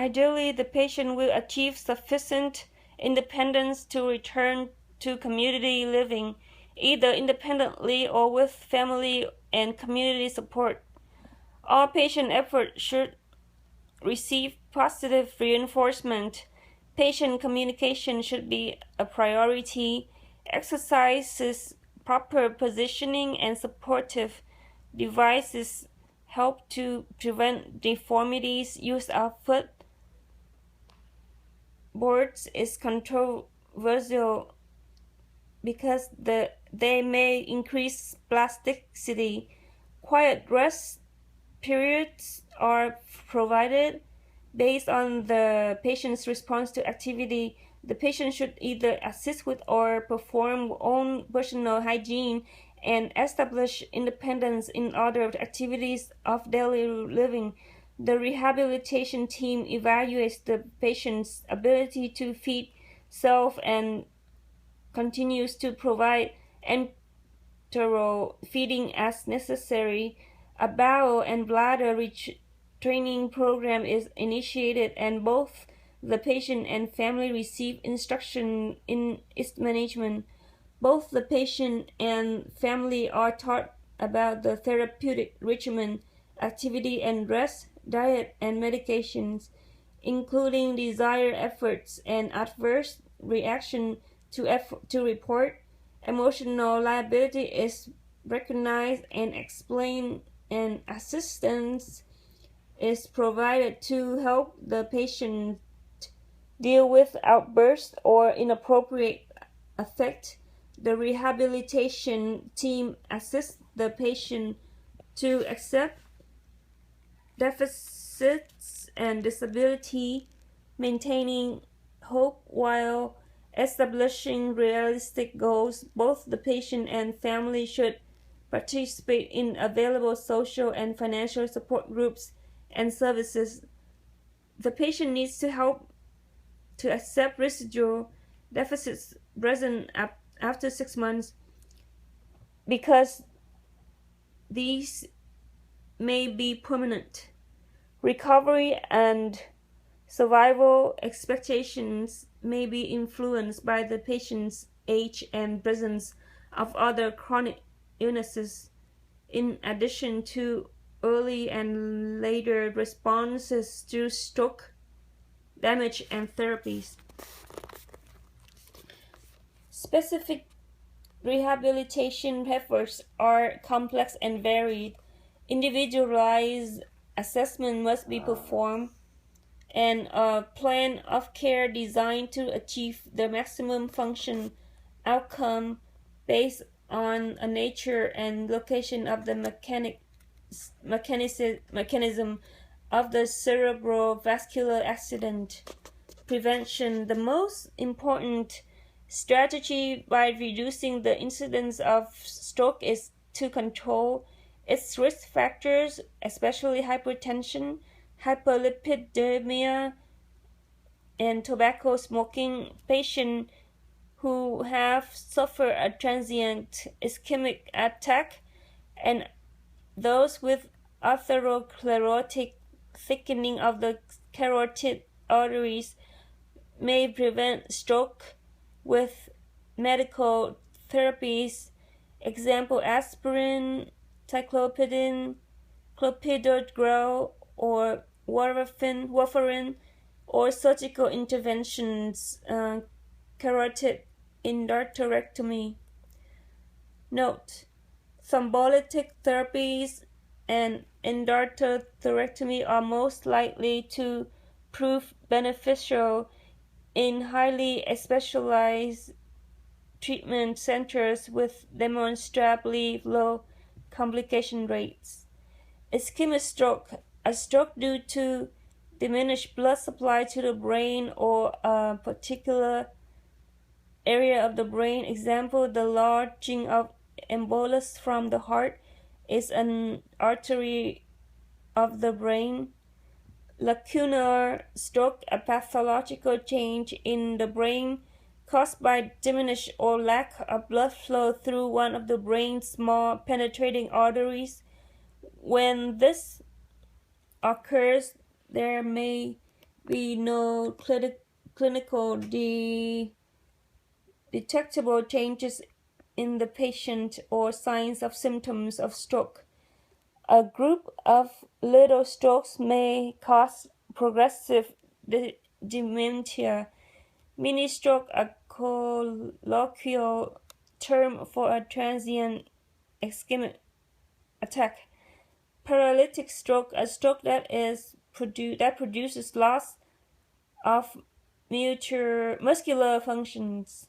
Ideally, the patient will achieve sufficient independence to return to community living, either independently or with family and community support. All patient efforts should receive positive reinforcement. Patient communication should be a priority. Exercises, proper positioning, and supportive devices help to prevent deformities. Use of foot boards is controversial because they may increase plasticity. Quiet rest periods are provided based on the patient's response to activity. The patient should either assist with or perform own personal hygiene and establish independence in other activities of daily living. The rehabilitation team evaluates the patient's ability to feed self and continues to provide enteral feeding as necessary. A bowel and bladder training program is initiated, and both the patient and family receive instruction in its management. Both the patient and family are taught about the therapeutic regimen, activity and rest, diet and medications, including desired efforts and adverse reaction to report. Emotional liability is recognized and explained, and assistance is provided to help the patient deal with outbursts or inappropriate affect. The rehabilitation team assists the patient to accept deficits and disability, maintaining hope while establishing realistic goals. Both the patient and family should participate in available social and financial support groups and services. The patient needs to help to accept residual deficits present after 6 months, because these may be permanent. Recovery and survival expectations may be influenced by the patient's age and presence of other chronic illnesses, in addition to early and later responses to stroke, damage, and therapies. Specific rehabilitation efforts are complex and varied. Individualized assessment must be performed, and a plan of care designed to achieve the maximum function outcome based on a nature and location of the mechanism of the cerebrovascular accident. Prevention. The most important strategy by reducing the incidence of stroke is to control its risk factors, especially hypertension, hyperlipidemia, and tobacco smoking. Patients who have suffered a transient ischemic attack and those with atherosclerotic thickening of the carotid arteries may prevent stroke with medical therapies. Example: aspirin, cyclopidin, clopidogrel, or warfarin, or surgical interventions, carotid endarterectomy. Note: thrombolytic therapies and endarterectomy are most likely to prove beneficial in highly specialized treatment centers with demonstrably low complication rates. Ischemic stroke, a stroke due to diminished blood supply to the brain or a particular area of the brain. Example: the lodging of embolus from the heart is an artery of the brain. Lacunar stroke, a pathological change in the brain caused by diminished or lack of blood flow through one of the brain's small penetrating arteries. When this occurs, there may We know clinical detectable changes in the patient or signs of symptoms of stroke. A group of little strokes may cause progressive dementia. Mini stroke, a colloquial term for a transient ischemic attack. Paralytic stroke, a stroke that produces loss of muscular functions.